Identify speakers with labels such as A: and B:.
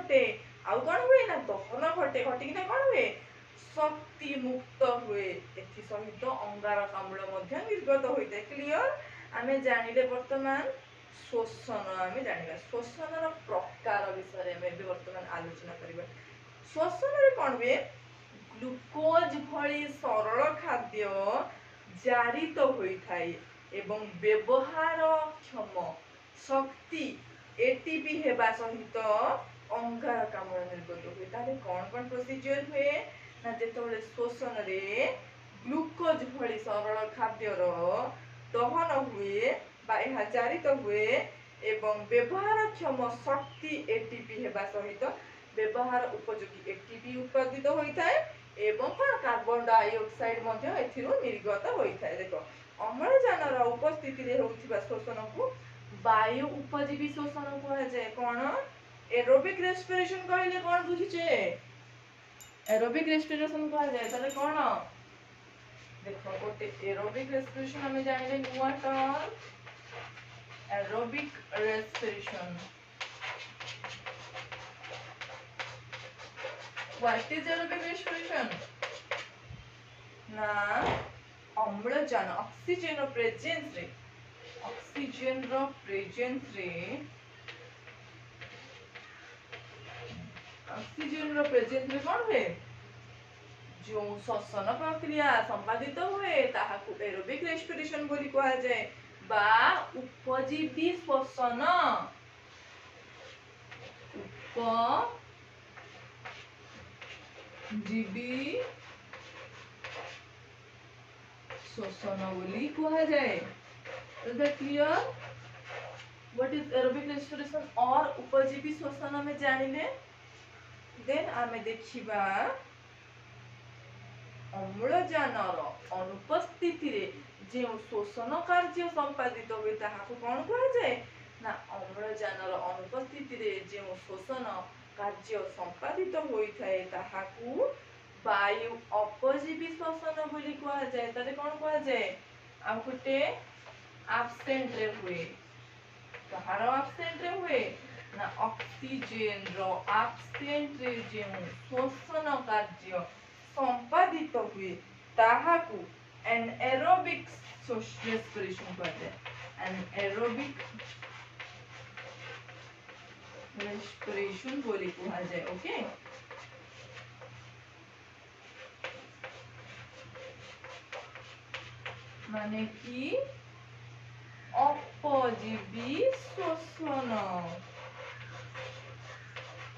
A: घटे आउ कौन हुए ना दहन घटे घटिकिना कौन हुए शक्ति मुक्त हुए एथि सहित अंगारकाम्ल मध्य निर्गत होइते क्लियर आमे जानिले वर्तमान शोषण आमे जानिबा शोषणर प्रकार विषय आमे वर्तमान आलोचना करिबा शोषण रे कौन हुए ग्लूकोज भली सरल खाद्य जारित होइथाय एवं व्यवहार क्षम शक्ति एटीपी हेबा सहित अंगारकाम्ल निर्गत हुए ताले कौन प्रोसीजर हुए ना जेतबेले शोषण रे ग्लूकोज भली सरल खाद्यर दहन हुए बा एहा जारित हुए एवं व्यवहार क्षम शक्ति एटीपी हेबा सहित व्यवहार उपयोगी एटीपी उत्पादित होइथाय एवं कौन कार्बन डाइऑक्साइड मध्य एथिरु निर्गत होइथाय देखो अम्लजानर उपस्थिति रे होउथिबा शोषण को वायु उपजीवी शोषण कहा जाए कौन एरोबिक रेस्पिरेशन कहले कौन बुझिछे एरोबिक रेस्पिरेशन कहा जाए ताले कौन देखो गोटे एरोबिक रेस्पिरेशन हमें जानिले नुवा term aerobic respiration what is aerobic respiration ना अम्लजान ऑक्सीजन प्रेजेंस रे ऑक्सीजन रो प्रेजेंस रे ऑक्सीजन रो प्रेजेंस रे कौन हुए जो श्वसन प्रक्रिया संपादित हुए ताहाकु एरोबिक रेस्पिरेशन बोली कहा जाए बा उपजीवी श्वसन उपजीवी श्वसन बोली कहा जाए is that clear what is aerobic respiration और उपजीवी श्वसन में जानिले देन आमे देखिबा अम्लजानर अनुपस्थिति रे जे शोषण कार्य संपादित हुए ताहाकु कोन कहा जाए ना अम्लजानर अनुपस्थिति रे जे शोषण कार्य संपादित होइथाय ताहाकु वायु अपजीवी श्वसन बोली कहा जाए ताले कोन कहा जाए आ गुटे एब्सेंट रे हुए कहारो एब्सेंट रे हुए ना ऑक्सीजन रो एब्सेंट रे जे शोषण कार्य संपादित हुए ताहाकु एनाएरोबिक रेस्पिरेशन कहते हैं एनाएरोबिक रेस्पिरेशन बोली कहा जाए ओके माने कि अपजीवी श्वसन